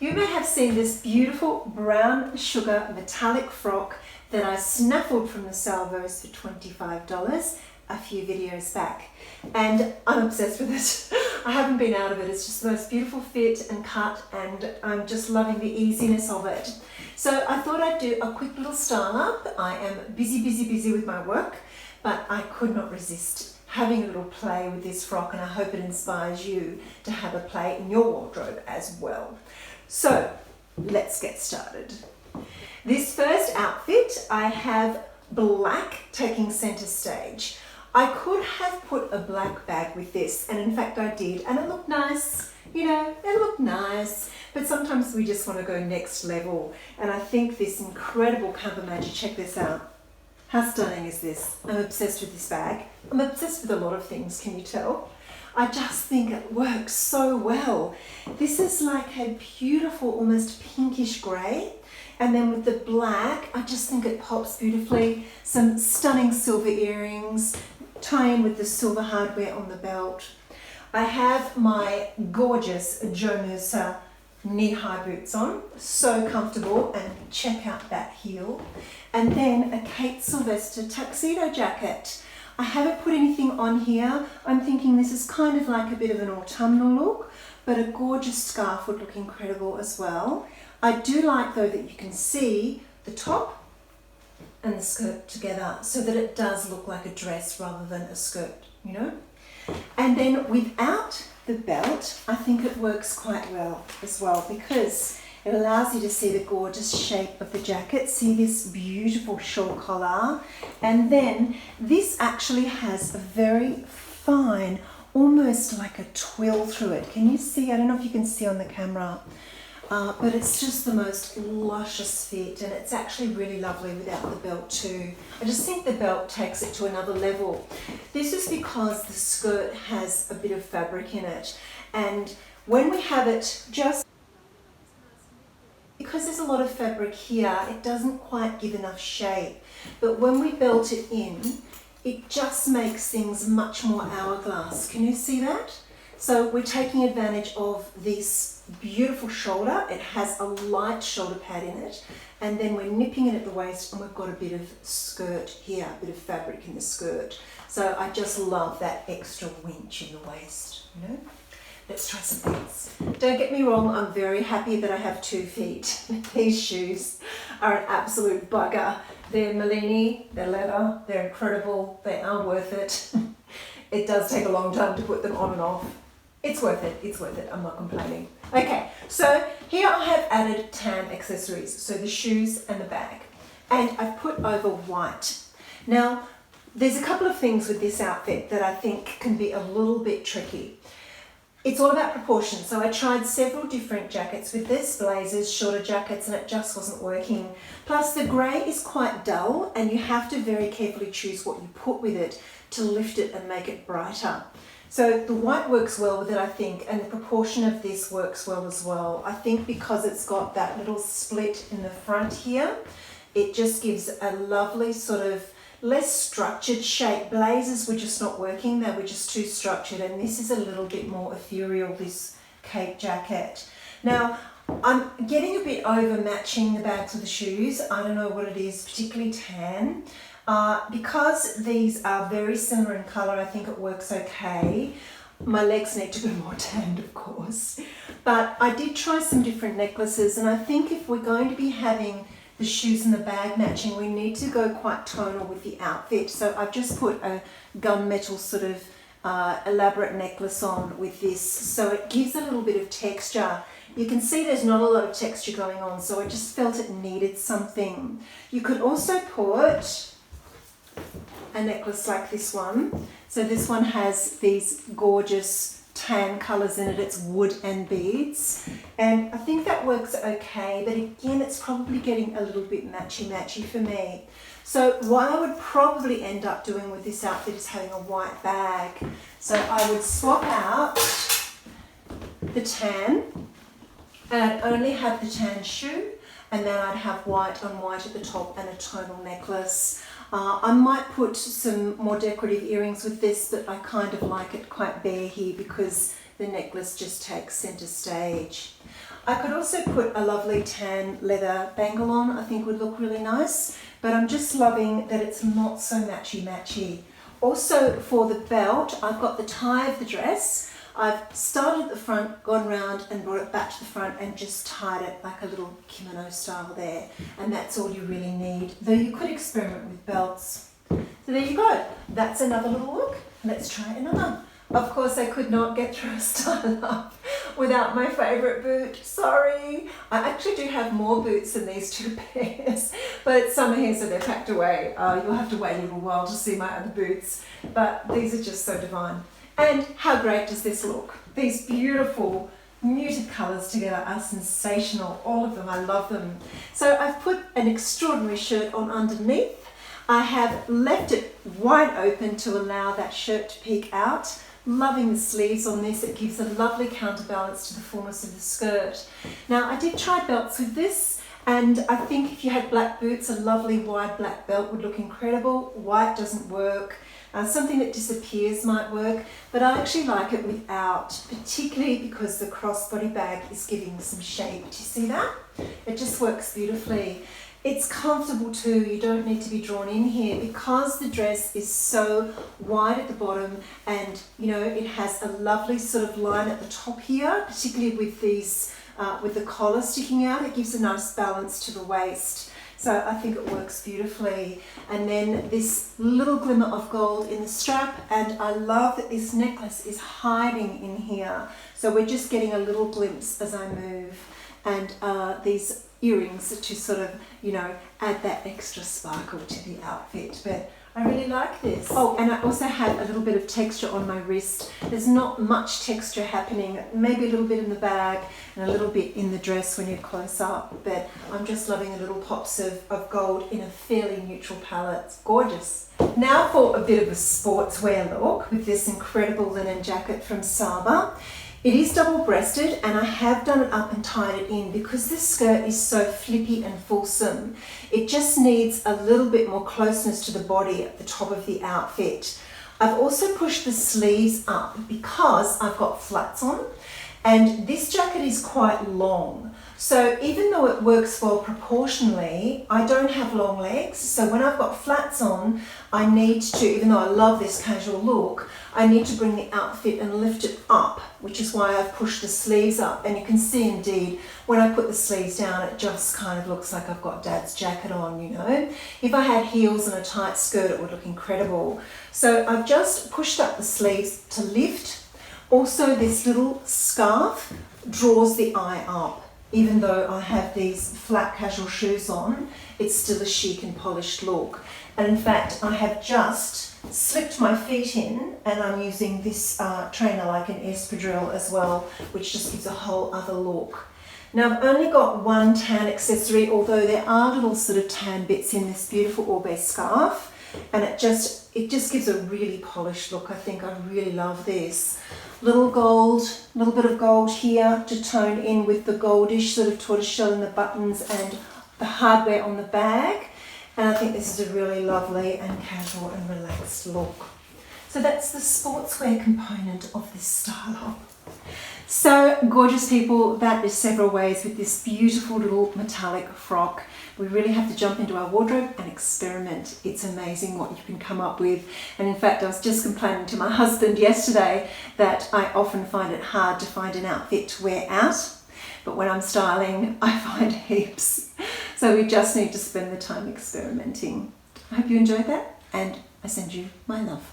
You may have seen this beautiful brown sugar metallic frock that I snaffled from the salvos for $25 a few videos back, and I'm obsessed with it. I haven't been out of it. It's just the most beautiful fit and cut, and I'm just loving the easiness of it. So I thought I'd do a quick little style up. I am busy with my work, but I could not resist having a little play with this frock, and I hope it inspires you to have a play in your wardrobe as well. So let's get started. This first outfit, I have black taking center stage. I could have put a black bag with this, and in fact I did, and it looked nice, you know, it looked nice, but sometimes we just want to go next level, and I think this incredible Campomaggi, check this out. How stunning is this? I'm obsessed with this bag. I'm obsessed with a lot of things, can you tell? I just think it works so well. This is like a beautiful, almost pinkish grey. And then with the black, I just think it pops beautifully. Some stunning silver earrings, tie in with the silver hardware on the belt. I have my gorgeous Jo Mercer knee-high boots on, so comfortable, and check out that heel. And then a Kate Sylvester tuxedo jacket. I haven't put anything on here. I'm thinking this is kind of like a bit of an autumnal look, but a gorgeous scarf would look incredible as well. I do like though that you can see the top and the skirt together so that it does look like a dress rather than a skirt, you know? And then without the belt, I think it works quite well as well, because it allows you to see the gorgeous shape of the jacket. See this beautiful shawl collar, and then this actually has a very fine, almost like a twill through it. Can you see? I don't know if you can see on the camera, but it's just the most luscious fit, and it's actually really lovely without the belt too. I just think the belt takes it to another level. This is because the skirt has a bit of fabric in it, and when we have it just because there's a lot of fabric here, it doesn't quite give enough shape, but when we belt it in, it just makes things much more hourglass. Can you see that? So we're taking advantage of this beautiful shoulder. It has a light shoulder pad in it, and then we're nipping it at the waist, and we've got a bit of skirt here, a bit of fabric in the skirt. So I just love that extra winch in the waist, you know? Let's try something else. Don't get me wrong, I'm very happy that I have 2 feet. These shoes are an absolute bugger. They're Mollini, they're leather, they're incredible, they are worth it. It does take a long time to put them on and off. It's worth it, I'm not complaining. Okay, so here I have added tan accessories, so the shoes and the bag. And I've put over white. Now, there's a couple of things with this outfit that I think can be a little bit tricky. It's all about proportion. So I tried several different jackets with this, blazers, shorter jackets, and it just wasn't working. Plus the grey is quite dull, and you have to very carefully choose what you put with it to lift it and make it brighter. So the white works well with it, I think, and the proportion of this works well as well. I think because it's got that little split in the front here, it just gives a lovely sort of less structured shape. Blazers were just not working, they were just too structured, and this is a little bit more ethereal, this cape jacket. Now, I'm getting a bit over matching the bags with the shoes. I don't know what it is, particularly tan. Because these are very similar in colour, I think it works okay. My legs need to be more tanned, of course. But I did try some different necklaces, and I think if we're going to be having the shoes and the bag matching, we need to go quite tonal with the outfit. So I've just put a gunmetal sort of elaborate necklace on with this, so it gives a little bit of texture. You can see there's not a lot of texture going on, so I just felt it needed something. You could also put a necklace like this one. So this one has these gorgeous tan colours in it. It's wood and beads, and I think that works okay, but again it's probably getting a little bit matchy for me. So what I would probably end up doing with this outfit is having a white bag. So I would swap out the tan, and I'd only have the tan shoe, and then I'd have white on white at the top and a tonal necklace. I might put some more decorative earrings with this, but I kind of like it quite bare here because the necklace just takes center stage. I could also put a lovely tan leather bangle on, I think would look really nice, but I'm just loving that it's not so matchy-matchy. Also for the belt, I've got the tie of the dress. I've started at the front, gone round and brought it back to the front and just tied it like a little kimono style there. And that's all you really need, though you could experiment with belts. So there you go. That's another little look. Let's try another. Of course, I could not get through a style up without my favourite boot. Sorry. I actually do have more boots than these two pairs, but it's summer here, so they're packed away. You'll have to wait a little while to see my other boots, but these are just so divine. And how great does this look? These beautiful muted colours together are sensational. All of them, I love them. So I've put an extraordinary shirt on underneath. I have left it wide open to allow that shirt to peek out. Loving the sleeves on this, it gives a lovely counterbalance to the fullness of the skirt. Now I did try belts with this, and I think if you had black boots, a lovely wide black belt would look incredible. White doesn't work. Something that disappears might work, but I actually like it without, particularly because the crossbody bag is giving some shape. Do you see that? It just works beautifully. It's comfortable too, you don't need to be drawn in here because the dress is so wide at the bottom, and you know it has a lovely sort of line at the top here, particularly with these, with the collar sticking out. It gives a nice balance to the waist. So I think it works beautifully. And then this little glimmer of gold in the strap, and I love that this necklace is hiding in here. So we're just getting a little glimpse as I move. And these earrings to sort of, you know, add that extra sparkle to the outfit. But I really like this. Oh, and I also had a little bit of texture on my wrist. There's not much texture happening, maybe a little bit in the bag and a little bit in the dress when you're close up, but I'm just loving the little pops of gold in a fairly neutral palette. It's gorgeous. Now for a bit of a sportswear look with this incredible linen jacket from Saba. It is double-breasted, and I have done it up and tied it in because this skirt is so flippy and fulsome. It just needs a little bit more closeness to the body at the top of the outfit. I've also pushed the sleeves up because I've got flats on, and this jacket is quite long. So even though it works well proportionally, I don't have long legs. So when I've got flats on, I need to, even though I love this casual look, I need to bring the outfit and lift it up, which is why I've pushed the sleeves up. And you can see indeed, when I put the sleeves down, it just kind of looks like I've got Dad's jacket on, you know. If I had heels and a tight skirt, it would look incredible. So I've just pushed up the sleeves to lift. Also, this little scarf draws the eye up. Even though I have these flat casual shoes on, it's still a chic and polished look. And in fact, I have just slipped my feet in, and I'm using this trainer like an espadrille as well, which just gives a whole other look. Now I've only got one tan accessory, although there are little sort of tan bits in this beautiful Hauber scarf, and it just gives a really polished look. I think I really love this. Little bit of gold here to tone in with the goldish sort of tortoiseshell in the buttons and the hardware on the bag. And I think this is a really lovely and casual and relaxed look. So that's the sportswear component of this style. So gorgeous people, that is several ways with this beautiful little metallic frock. We really have to jump into our wardrobe and experiment. It's amazing what you can come up with. And in fact, I was just complaining to my husband yesterday that I often find it hard to find an outfit to wear out. But when I'm styling, I find heaps. So we just need to spend the time experimenting. I hope you enjoyed that, and I send you my love.